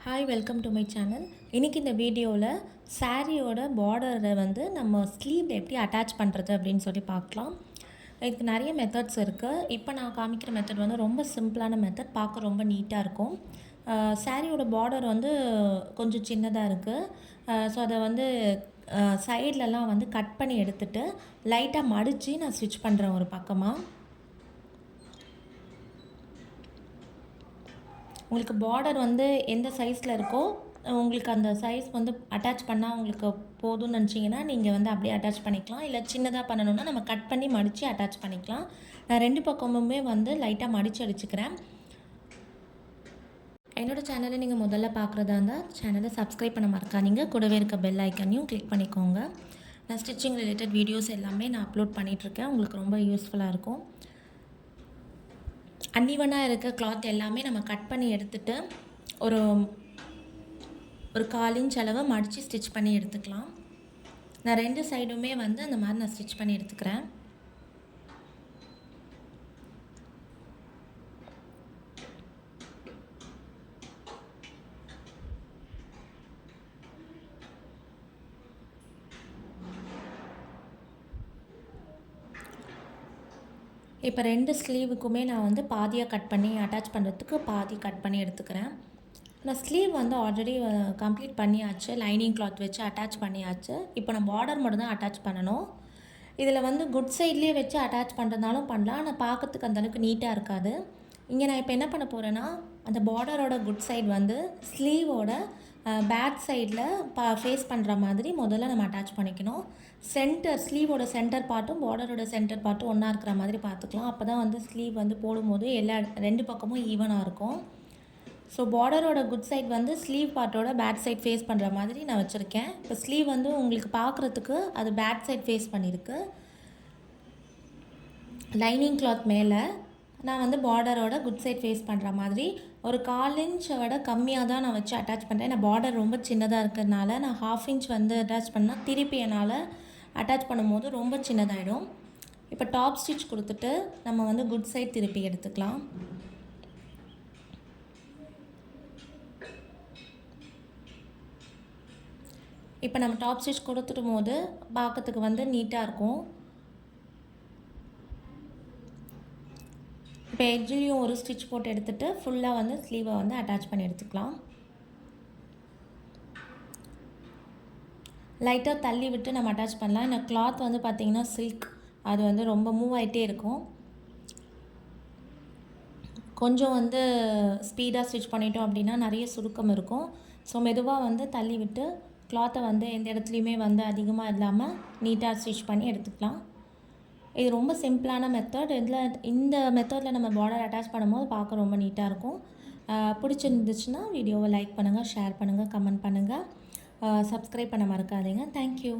Hi welcome to my channel. இன்றைக்கி இந்த வீடியோவில் சாரியோட பார்டரை வந்து நம்ம ஸ்லீவில் எப்படி அட்டாச் பண்ணுறது அப்படின்னு சொல்லி பார்க்கலாம். இதுக்கு நிறைய மெத்தட்ஸ் இருக்குது. இப்போ நான் காமிக்கிற மெத்தட் வந்து ரொம்ப சிம்பிளான மெத்தட், பார்க்க ரொம்ப நீட்டாக இருக்கும். சாரியோட பார்டர் வந்து கொஞ்சம் சின்னதாக இருக்குது. ஸோ அதை வந்து சைட்லலாம் வந்து கட் பண்ணி எடுத்துகிட்டு லைட்டாக மடித்து நான் ஸ்டிச் பண்ணுறேன் ஒரு பக்கமாக. உங்களுக்கு பார்டர் வந்து எந்த சைஸில் இருக்கோ உங்களுக்கு அந்த சைஸ் வந்து அட்டாச் பண்ணால் உங்களுக்கு போதும்னு நினச்சிங்கன்னா நீங்கள் வந்து அப்படியே அட்டாச் பண்ணிக்கலாம். இல்லை சின்னதாக பண்ணணுன்னா நம்ம கட் பண்ணி மடித்து அட்டாச் பண்ணிக்கலாம். நான் ரெண்டு பக்கமுமே வந்து லைட்டாக மடித்து அடிச்சுக்கிறேன். என்னோடய சேனலை நீங்கள் முதல்ல பார்க்குறதா இருந்தால் சேனலை சப்ஸ்கிரைப் பண்ண மறக்காதீங்க. கூடவே இருக்க பெல் ஐக்கனையும் கிளிக் பண்ணிக்கோங்க. நான் ஸ்டிச்சிங் ரிலேட்டட் வீடியோஸ் எல்லாமே நான் அப்லோட் பண்ணிகிட்ருக்கேன். உங்களுக்கு ரொம்ப யூஸ்ஃபுல்லாக இருக்கும். அன்இவனாக இருக்க கிளாத் எல்லாமே நம்ம கட் பண்ணி எடுத்துகிட்டு ஒரு 1/4 இன்ச் அளவு மடித்து ஸ்டிச் பண்ணி எடுத்துக்கலாம். நான் ரெண்டு சைடுமே வந்து அந்த மாதிரி நான் ஸ்டிச் பண்ணி எடுத்துக்கிறேன். இப்போ ரெண்டு ஸ்லீவுக்குமே நான் வந்து பாதியாக கட் பண்ணி அட்டாச் பண்ணுறதுக்கு பாதி கட் பண்ணி எடுத்துக்கிறேன். நான் ஸ்லீவ் வந்து ஆல்ரெடி கம்ப்ளீட் பண்ணியாச்சு. லைனிங் கிளாத் வச்சு அட்டாச் பண்ணியாச்சு. இப்போ நான் பார்டர் மட்டும் தான் அட்டாச் பண்ணணும். இதில் வந்து குட் சைட்லேயே வச்சு அட்டாச் பண்ணுறதுனாலும் பண்ணலாம். ஆனால் பார்க்கறதுக்கு அந்தளவுக்கு நீட்டாக இருக்காது. இங்கே நான் இப்போ என்ன பண்ண போகிறேன்னா, அந்த பார்டரோட குட் சைடு வந்து ஸ்லீவோட பேக் சைடில் ஃபேஸ் பண்ணுற மாதிரி முதல்ல நம்ம அட்டாச் பண்ணிக்கணும். ஸ்லீவோட சென்டர் பார்ட்டும் பார்டரோட சென்டர் பார்ட்டும் ஒன்றா இருக்கிற மாதிரி பார்த்துக்கலாம். அப்போ தான் வந்து ஸ்லீவ் வந்து போடும்போது ரெண்டு பக்கமும் ஈவனாக இருக்கும். ஸோ பார்டரோட குட் சைட் வந்து ஸ்லீவ் பார்ட்டோட பேக் சைட் ஃபேஸ் பண்ணுற மாதிரி நான் வச்சுருக்கேன். இப்போ ஸ்லீவ் வந்து உங்களுக்கு பார்க்குறதுக்கு அது பேக் சைட் ஃபேஸ் பண்ணியிருக்கு. லைனிங் கிளாத் மேலே நான் வந்து பார்டரோட குட் சைட் ஃபேஸ் பண்ணுற மாதிரி ஒரு 1/4 இன்ச்சை விட கம்மியாக தான் நான் வச்சு அட்டாச் பண்ணுறேன். நான் பார்டர் ரொம்ப சின்னதாக இருக்கிறதுனால நான் 1/2 இன்ச் வந்து அட்டாச் பண்ணால் திருப்பி என்னால் அட்டாச் பண்ணும்போது ரொம்ப சின்னதாகிடும். இப்போ டாப் ஸ்டிச் கொடுத்துட்டு நம்ம வந்து குட் சைட் திருப்பி எடுத்துக்கலாம். இப்போ நம்ம டாப் ஸ்டிச் கொடுத்துட்டும் போது பார்க்கறதுக்கு வந்து நீட்டாக இருக்கும். இப்போ எட்ஜ்லேயும் ஒரு ஸ்டிச் போட்டு எடுத்துகிட்டு ஃபுல்லாக வந்து ஸ்லீவை வந்து அட்டாச் பண்ணி எடுத்துக்கலாம். லைட்டாக தள்ளி விட்டு நம்ம அட்டாச் பண்ணலாம். இந்த கிளாத் வந்து பார்த்திங்கன்னா சில்க், அது வந்து ரொம்ப மூவ் ஆகிட்டே இருக்கும். கொஞ்சம் வந்து ஸ்பீடாக ஸ்டிச் பண்ணிட்டோம் அப்படின்னா நிறைய சுருக்கம் இருக்கும். ஸோ மெதுவாக வந்து தள்ளி விட்டு கிளாத்தை வந்து எந்த இடத்துலையுமே வந்து அதிகமாக இல்லாமல் நீட்டாக ஸ்டிச் பண்ணி எடுத்துக்கலாம். இது ரொம்ப சிம்பிளான மெத்தட். இந்த மெத்தடில் நம்ம பார்டர் அட்டாச் பண்ணும்போது பார்க்க ரொம்ப நீட்டாக இருக்கும். பிடிச்சிருந்துச்சுன்னா வீடியோவை லைக் பண்ணுங்கள், ஷேர் பண்ணுங்கள், கமெண்ட் பண்ணுங்கள், சப்ஸ்கிரைப் பண்ண மறக்காதீங்க. தேங்க்யூ.